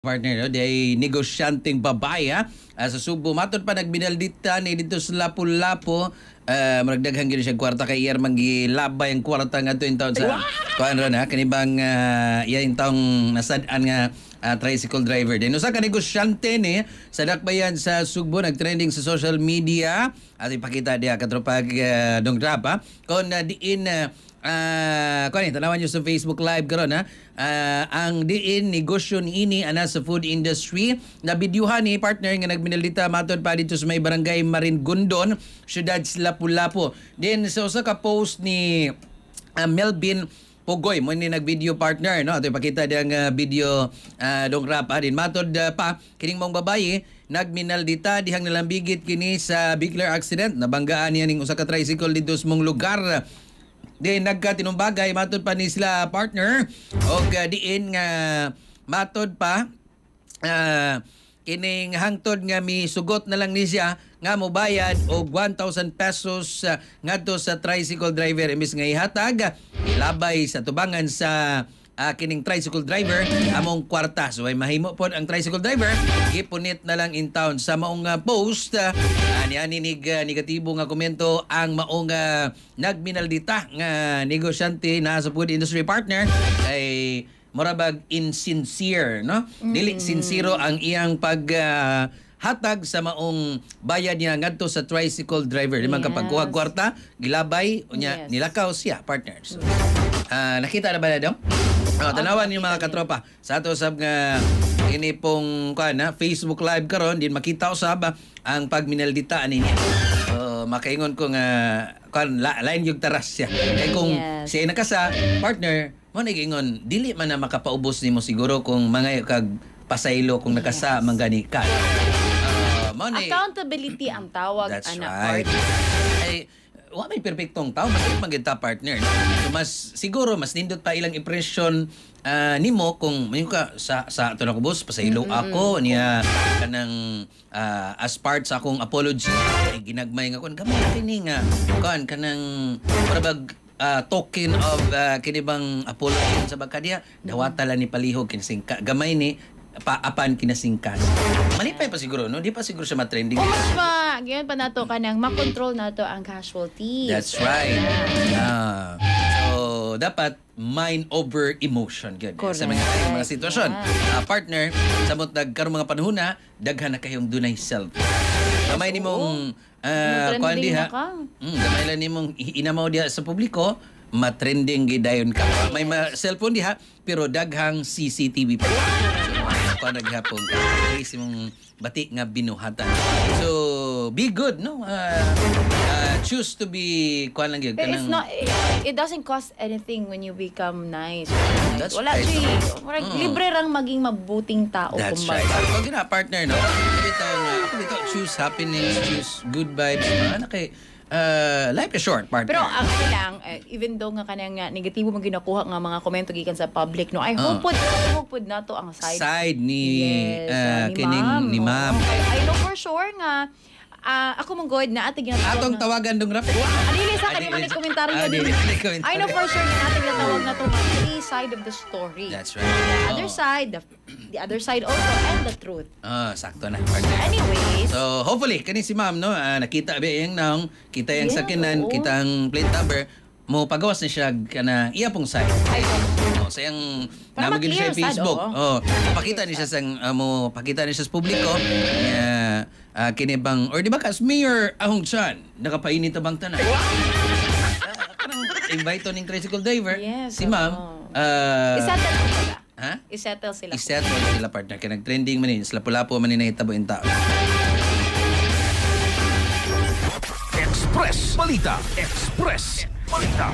Partner, no? Di negosyanteng babae ha? Sa Subo. Matod pa nagbinaldita ni dito sa Lapu-Lapu. Maragdaghang gini siya kwarta kay iyar manggilabay ang kwarta nga ito yung taon sa kuan ron ha. Kanibang yung taong nasadaan nga tricycle driver din. Usa ka negosyante ni sa dakbayan sa Subo nagtrending sa social media at ipakita dia katropag dong drop ha. Kung diin tanawan nyo sa Facebook Live karon ha. Ang diin negosyo ni ini ana sa food industry na bidyuhan ni partner nga nagminalita matod pa dito sa may barangay Maringondon, siyudad sa Lapu-Lapu. Then sa usa ka post ni Melvin Pugoy mo ni nag-video partner no. Ato ipakita diyang video dong rap din matod pa kining mong babaye nagminaldita dihang nalambigit kini sa biglar accident nabanggaan niya ning usa ka tricycle dito sa mong lugar. Then nagkatinumbagay matod pa ni sila partner og diin nga matod pa kining hangtod nga misugot na lang ni siya nga mobayad og 1,000 pesos ngadto sa tricycle driver imbis nga ihatag ilabay sa tubangan sa kining tricycle driver among kwarta. So ay mahimo pod ang tricycle driver ipunit na lang in town sa maong post nianinig negatibo nga komento ang maong nagminaldita nga negosyante na sa food industry partner ay morabag insincere no. Dili sincero ang iyang pag hatag sa maong bayad niya ngadto sa tricycle driver. Di man kapag kuha kwarta gilabay unya nilakaw siya partners. Nakita na ba na daw? Tanawan yung mga katropa sa ato sab nga ini pong Facebook Live karon din makita usab ang pagminaldita ani niya. Makaingon ko nga lain yung taras siya. Kay kung siya nakasa partner mo nagingon dili man na makapaubos nimo siguro kung mga kag pasaylo kung nakasa manggani ka. Accountability ang tawag anak right. Ay wa may perpektong tao mas magita partner no? So, mas siguro mas nindot pa ilang impression nimo kung mayo ka sa ato na ko boss pasaylo ako niya kanang as part sa akong apology ay ginagmay nga kun gamay kini nga kanang parabag token of kinibang apology sa bagkadya dawata lang ni palihog kinsing gamay ni apan kinasingkas. Malipay pa siguro, no? Di pa siguro siya matrending. Mas ganyan pa nato kanang makontrol nato ang casualties. That's right. So, dapat mind over emotion. Good. Sa mga sitwasyon. Partner, samot nagkaroon mga panahon na, daghan na kayong dunay self. Gamay ni mong kuan diha. Gamay lang ni mong inamaw diha sa publiko, matrending gidayon ka. May cellphone diha, pero daghang CCTV pa. Pa naghapon kasi mong bati nga binuhatan. So be good no. Choose to be kuan lang gyud kanang it doesn't cost anything when you become nice. That's wala right. Libre rang maging mabuting tao kumbaga. That's right. Pag gina partner no. Bitaw choose happiness, choose good vibes. Ano kay life is short, partner. Pero ako lang, even though nga kanang negatibo man ginakuha nga mga komento gikan sa public, no, I hope pod na to ang side ni kining ni ma'am. I know for sure nga ako mong god na ating ginatawag atong tawagan dong rap. Adili sa kanimo ni komentaryo din. I know for sure nga ating ginatawag na to three side of the story. That's right. The other side also and the truth. Sakto na partner. Anyways, so hopefully kani si ma'am no nakita ba yang naong kita yang sakinan kitang plate number mo pagawas na siya kana iya pong side. Sayang namagin siya sa Facebook. Pakita ni siya sang mo pakita ni siya sa publiko. Kinibang or di ba kas Mayor Ahong Chan nakapainit bang tanan. Kanang invite ning tricycle driver si ma'am. Isettle sila. Ha? Isettle sila. Isettle sila partner kay nag-trending man ni sila Lapu-Lapu man ni nahitabo in tao. Express Balita. Express Balita.